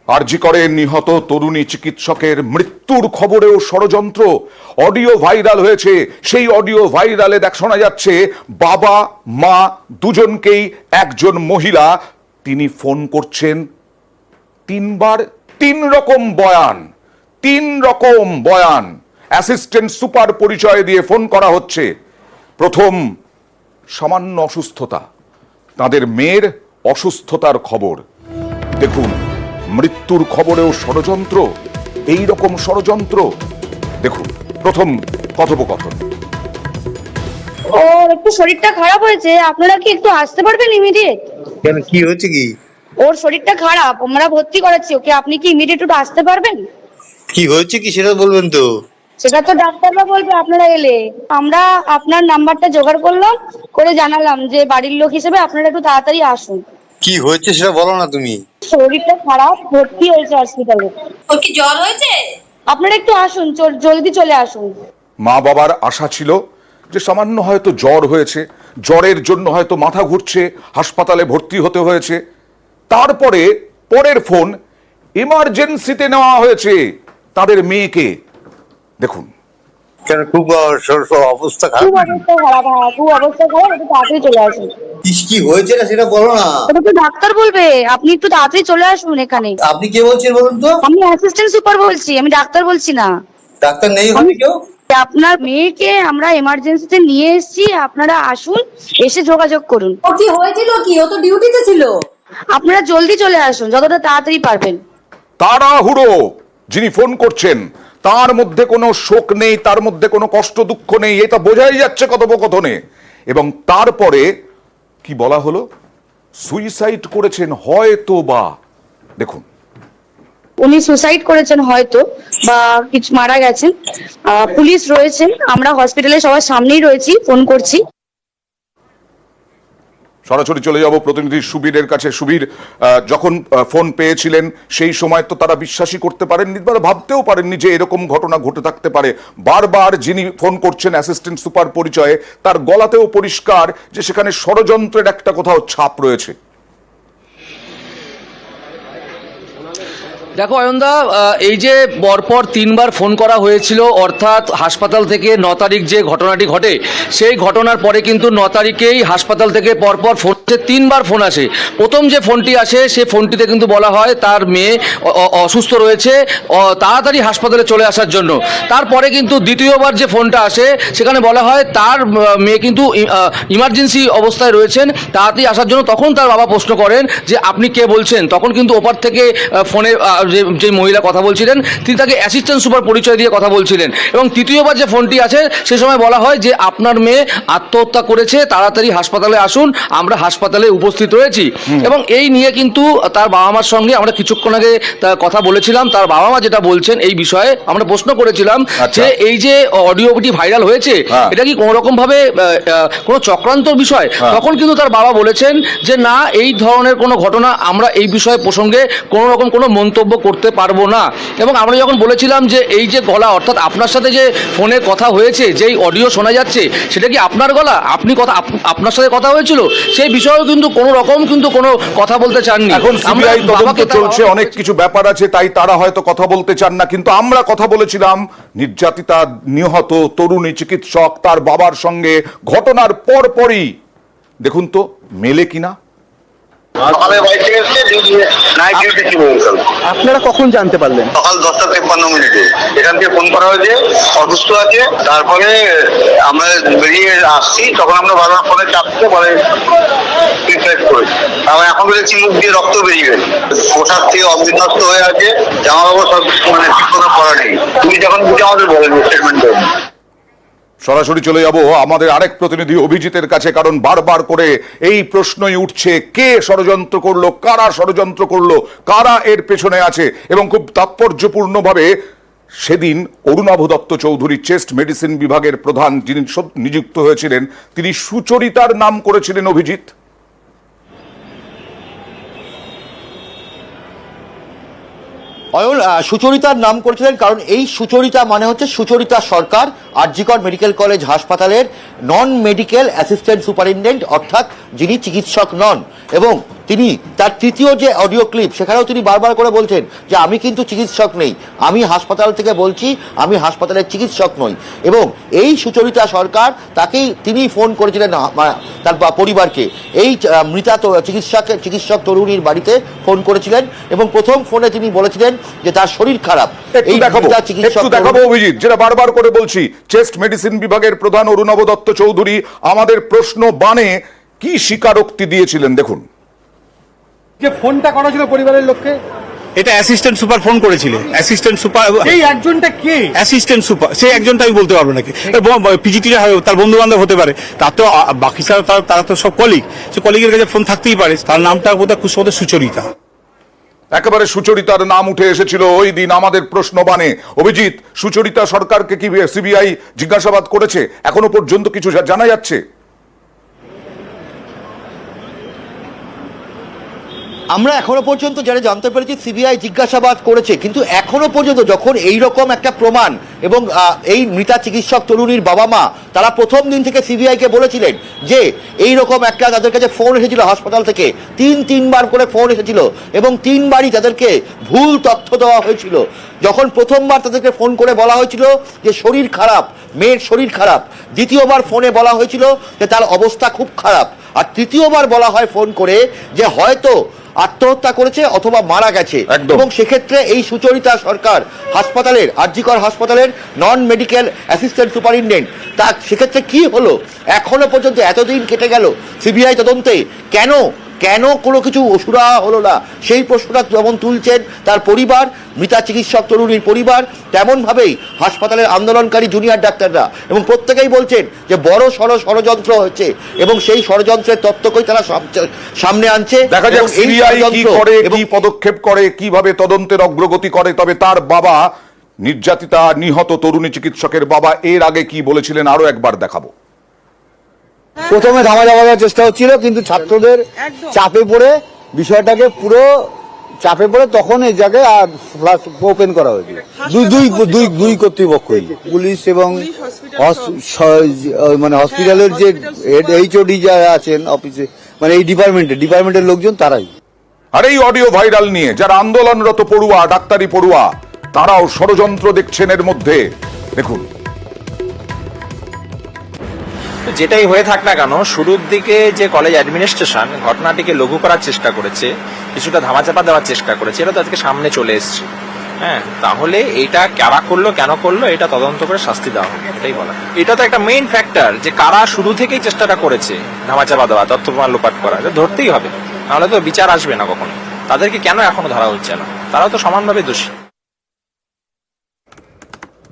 আরজি করে নিহত তরুণী চিকিৎসকের মৃত্যুর খবরেও ষড়যন্ত্র। অডিও ভাইরাল হয়েছে। সেই অডিও ভাইরালে শোনা যাচ্ছে বাবা মা দুজনকেই একজন মহিলা তিনি ফোন করছেন তিনবার, তিন রকম বয়ান অ্যাসিস্ট্যান্ট সুপার পরিচয় দিয়ে ফোন করা হচ্ছে। প্রথম সামান্য অসুস্থতা, তাদের মেয়ের অসুস্থতার খবর। দেখুন, মৃত্যুর খবরেও ষড়যন্ত্র, এই রকম ষড়যন্ত্র। দেখুন প্রথম কথোপকথন। ওর একটু শরীরটা খারাপ হয়েছে, আপনারা কি একটু আসতে পারবেন ইমিডিয়েট? কেন, কি হয়েছে? কি ওর শরীরটা খারাপ, আমরা ভর্তি করাচ্ছি ওকে, আপনি কি ইমিডিয়েট একটু আসতে পারবেন? কি হয়েছে কি সেটা বলবেন তো? সেটা তো ডাক্তাররা বলবে আপনারা এলে। আমরা আপনার নাম্বারটা জোগাড় করলাম, করে জানালাম যে বাড়ির লোক হিসেবে আপনারা একটু তাড়াতাড়ি আসুন। কি হয়েছে সেটা বলো না তুমি। শরীরটা খারাপ, ভর্তি হয়েছে হসপিটালে। ওর কি জ্বর হয়েছে? আপনারা একটু আসুন, জলদি চলে আসুন। মা বাবার আশা ছিল যে সামান্য হয়তো জ্বর হয়েছে, জ্বরের জন্য হয়তো মাথা ঘুরছে, হাসপাতালে ভর্তি হতে হয়েছে। তারপরে পরের ফোন, এমার্জেন্সিতে নেওয়া হয়েছে তাদের মেয়েকে। দেখুন, কেন, খুব অবস্থা খুব খারাপ? অবস্থা খারাপ, হ্যাঁ খুব অবস্থা খারাপ, একটু তাড়াতাড়ি চলে আসুন। কি হয়েছে না সেটা বলো না। ওটা তো ডাক্তার বলবে, আপনি একটু তাড়াতাড়ি চলে আসুন এখানে। আপনি কে বলছেন বলুন তো? আমি অ্যাসিস্ট্যান্ট সুপার বলছি, আমি ডাক্তার বলছি না। ডাক্তার নেই হবে কেউ? আপনার মেয়েকে আমরা এমার্জেন্সিতে নিয়ে এসেছি, আপনারা আসুন, এসে যোগাযোগ করুন। ওর কি হয়েছিল কি? ও তো ডিউটিতে ছিল। আপনারা জলদি চলে আসুন, যতটা তাড়াতাড়ি পারবেন। তাড়াহুড়ো। যিনি ফোন করছেন তার মধ্যে কোনো শোক নেই, তার মধ্যে কোনো কষ্ট দুঃখ নেই, এটা বোঝাই যাচ্ছে কথোপকথনে। এবং তারপরে কি বলা হলো, সুইসাইড করেছেন হয়তো বা। দেখুন, উনি সুসাইড করেছেন হয়তো, বা কিছু মারা গেছেন। পুলিশ রয়েছেন, আমরা হসপিটালে সবার সামনেই রয়েছি, ফোন করছি। সরাসরি চলে যাব প্রতিনিধি সুবীরের কাছে। সুবীর, যখন ফোন পেয়েছিলেন সেই সময় তো তারা বিশ্বাসই করতে পারেননি, তারা ভাবতেও পারেননি যে এরকম ঘটনা ঘটে থাকতে পারে। বারবার যিনি ফোন করছেন অ্যাসিস্ট্যান্ট সুপার পরিচয়ে, তার গলাতেও পরিষ্কার যে সেখানে ষড়যন্ত্রের একটা কোথাও ছাপ রয়েছে। দেখো অয়নদা, এই যে পরপর তিনবার ফোন করা হয়েছিল, অর্থাৎ হাসপাতাল থেকে 9 তারিখ যে ঘটনাটি ঘটে সেই ঘটনার পরে কিন্তু 9 তারিখেই হাসপাতাল থেকে পরপর ফোন, তিনবার ফোন আসে। প্রথম যে ফোনটি আসে সেই ফোনটিতে কিন্তু বলা হয় তার মেয়ে অসুস্থ রয়েছে, তাড়াতাড়ি হাসপাতালে চলে আসার জন্য। তারপরে কিন্তু দ্বিতীয়বার যে ফোনটা আসে সেখানে বলা হয় তার মেয়ে কিন্তু ইমার্জেন্সি অবস্থায় রয়েছেন, তাড়াতাড়ি আসার জন্য। তখন তার বাবা প্রশ্ন করেন যে আপনি কে বলছেন? তখন কিন্তু ওপার থেকে ফোনে যে মহিলা কথা বলছিলেন তিনি তাকে অ্যাসিস্ট্যান্ট সুপার পরিচয় দিয়ে কথা বলছিলেন। এবং তৃতীয়বার যে ফোনটি আছে সে সময় বলা হয় যে আপনার মেয়ে আত্মহত্যা করেছে, তাড়াতাড়ি হাসপাতালে আসুন, আমরা হাসপাতালে উপস্থিত রয়েছি। এবং এই নিয়ে কিন্তু তার বাবা মার সঙ্গে আমরা কিছুক্ষণ আগে কথা বলেছিলাম। তার বাবা মা যেটা বলছেন এই বিষয়ে আমরা প্রশ্ন করেছিলাম যে এই যে অডিওটি ভাইরাল হয়েছে এটা কি কোনো রকম ভাবে কোনো চক্রান্তর বিষয়? তখন কিন্তু তার বাবা বলেছেন যে না, এই ধরনের কোনো ঘটনা আমরা এই বিষয়ে প্রসঙ্গে কোনো রকম কোনো মন্তব্য করতে পারবো না। এবং আমরা যখন বলেছিলাম যে এই যে গলা, অর্থাৎ আপনার সাথে যে ফোনে কথা হয়েছে, যেই অডিও শোনা যাচ্ছে সেটা কি আপনার গলা, আপনি কথা আপনার সাথে কথা হয়েছিল, সেই বিষয়েও কিন্তু কোনো রকম কিন্তু কোনো কথা বলতে চাননি। এখন সিবিআই তদন্ত চলছে, অনেক কিছু ব্যাপার আছে, তাই তারা হয়তো কথা বলতে চান না। কিন্তু আমরা কথা বলেছিলাম নির্যাতিতা নিহত তরুণী চিকিৎসক তার বাবার সঙ্গে ঘটনার পরপরই। দেখুন তো মেলে কিনা। আপনারা কখন জানতে পারলেন? সকাল 10:53 এখান থেকে ফোন করা হয়েছে অসুস্থ আছে। তারপরে আমরা বেরিয়ে আসছি, তখন আমরা বারবার ফোনে চাপতে পরে করেছি। আমার এখন দেখছি মুখ দিয়ে রক্ত বেরিয়ে গেছে, পোশাক থেকে অবিন্যস্ত হয়ে আছে, জামা কাপড় সব মানে ঠিক করে পড়া নেই। তুমি যখন বুঝে আমাদের বলেন স্টেটমেন্ট দেবেন। সরাসরি চলে যাব আমাদের আরেক প্রতিনিধি অভিজিতের কাছে, কারণ বারবার করে এই প্রশ্নই উঠছে কে ষড়যন্ত্র করলো, কারা ষড়যন্ত্র করলো, কারা এর পেছনে আছে। এবং খুব তাৎপর্যপূর্ণভাবে সেদিন অরুণাভ দত্ত চৌধুরী চেস্ট মেডিসিন বিভাগের প্রধান যিনি নিযুক্ত হয়েছিলেন, তিনি সুচরিতার নাম করেছিলেন অভিজিৎ। অয়ন সুচরিতার নাম করেছিলেন, কারণ এই সুচরিতা মানে হচ্ছে সুচরিতা সরকার, আরজি কর মেডিকেল কলেজ হাসপাতালের নন মেডিকেল অ্যাসিস্ট্যান্ট সুপারিনটেন্ডেন্ট, অর্থাৎ যিনি চিকিৎসক নন। এবং তিনি তার তৃতীয় যে অডিও ক্লিপ সেখানেও তিনি বারবার করে বলছেন যে আমি কিন্তু চিকিৎসক নেই, আমি হাসপাতাল থেকে বলছি, আমি হাসপাতালের চিকিৎসক নই। এবং এই সুচরিতা সরকার তিনি ফোন করেছিলেন তার পরিবারকে, এই মৃতা চিকিৎসক তরুণীর বাড়িতে ফোন করেছিলেন এবং প্রথম ফোনে তিনি বলেছিলেন যে তার শরীর খারাপ। একটু দেখাবো অভিজিৎ, যেটা বারবার করে বলছি, চেস্ট মেডিসিন বিভাগের প্রধান অরুণাভ দত্ত চৌধুরী আমাদের প্রশ্ন বানে কি স্বীকারোক্তি দিয়েছিলেন দেখুন। যে ফোনটা করা ছিল পরিবারের লোককে, এটা অ্যাসিস্ট্যান্ট সুপার ফোন করেছিল। অ্যাসিস্ট্যান্ট সুপার এই একজনটা কে? অ্যাসিস্ট্যান্ট সুপার, সেই একজনটা আমি বলতে পারবো নাকি, পিজিটিরা তার বন্ধু বান্ধব হতে পারে, তার তো বাকি তারা তো সব কলিগ, সে কলিগের কাছে ফোন থাকতেই পারে। তার নামটা বোধহয় কুশোদের সুচরিতা। একেবারে সুচরিতার নাম উঠে এসেছিল ওই দিন আমাদের প্রশ্ন বানে। অভিজিৎ, সুচরিতা সরকারকে কি সিবিআই জিজ্ঞাসাবাদ করেছে? এখনো পর্যন্ত কিছু জানা যাচ্ছে? আমরা এখনো পর্যন্ত যারা জানতে পেরেছি সিবিআই জিজ্ঞাসাবাদ করেছে, কিন্তু এখনো পর্যন্ত যখন এই রকম একটা প্রমাণ এবং এই মৃতা চিকিৎসক তরুণীর বাবা মা তারা প্রথম দিন থেকে সিবিআইকে বলেছিলেন যে এই রকম একটা তাদের কাছে ফোন এসেছিল হাসপাতাল থেকে, তিনবার করে ফোন এসেছিল এবং তিনবারই তাদেরকে ভুল তথ্য দেওয়া হয়েছিল। যখন প্রথমবার তাদেরকে ফোন করে বলা হয়েছিল যে শরীর খারাপ, মেয়ের শরীর খারাপ, দ্বিতীয়বার ফোনে বলা হয়েছিল যে তার অবস্থা খুব খারাপ, আর তৃতীয়বার বলা হয় ফোন করে যে হয়তো আত্মহত্যা করেছে অথবা মারা গেছে। এবং সেক্ষেত্রে এই সুচরিতা সরকার হাসপাতালের, আরজিকর হাসপাতালের নন মেডিকেল অ্যাসিস্ট্যান্ট সুপারিনটেন্ডেন্ট, তা সেক্ষেত্রে কি হলো? এখনো পর্যন্ত এতদিন কেটে গেল সিবিআই তদন্তে, কেন কোনো কিছু সুরাহা হলো না, সেই প্রশ্নটা যেমন তুলছেন তার পরিবার, মৃতা চিকিৎসক তরুণীর পরিবার, তেমনভাবেই হাসপাতালের আন্দোলনকারী জুনিয়র ডাক্তাররা, এবং প্রত্যেকেই বলছেন যে বড় ষড়যন্ত্র হচ্ছে এবং সেই ষড়যন্ত্রের তত্ত্বকেই তারা সামনে আনছে। দেখা যাক সিবিআই কি করে, কি পদক্ষেপ করে, কিভাবে তদন্তের অগ্রগতি করে। তবে তার বাবা, নির্যাতিতা নিহত তরুণী চিকিৎসকের বাবা, এর আগে কি বলেছিলেন আরো একবার দেখাবো। প্রথমে ধামা দেওয়ার চেষ্টা হচ্ছিল, কিন্তু ছাত্রদের চাপে পড়ে বিষয়টাকে পুরো চাপে পড়ে তখন এই জায়গায় আর ফ্লাশ ওপেন করা হয়েছিল। দুই কর্তৃপক্ষই, পুলিশ এবং মানে হসপিটালের যে এইচওডি যারা আছেন অফিসে, মানে এই ডিপার্টমেন্টের লোকজন তারাই। আর এই অডিও ভাইরাল নিয়ে যারা আন্দোলনরত পড়ুয়া, ডাক্তারি পড়ুয়া, তারাও ষড়যন্ত্র দেখছেন এর মধ্যে। দেখুন, যেটাই হয়ে থাক না কেন, শুরুর দিকে যে কলেজ অ্যাডমিনিস্ট্রেশন ঘটনাটিকে লঘু করার চেষ্টা করেছে, কিছুটা ধামাচাপা দেওয়ার চেষ্টা করেছে, এটা তো আজকে সামনে চলে এসছে। হ্যাঁ, তাহলে এটা কারা করলো, কেন করলো, এটা তদন্ত করে শাস্তি দেওয়া হবে, এটাই বলা। এটা তো একটা মেইন ফ্যাক্টর যে কারা শুরু থেকেই চেষ্টাটা করেছে ধামাচাপা দেওয়া, তথ্য প্রমাণ লোপাট করা, এটা ধরতেই হবে, নাহলে তো বিচার আসবে না কখনো। তাদেরকে কেন এখনো ধরা হচ্ছে না? তারাও তো সমানভাবে দোষী।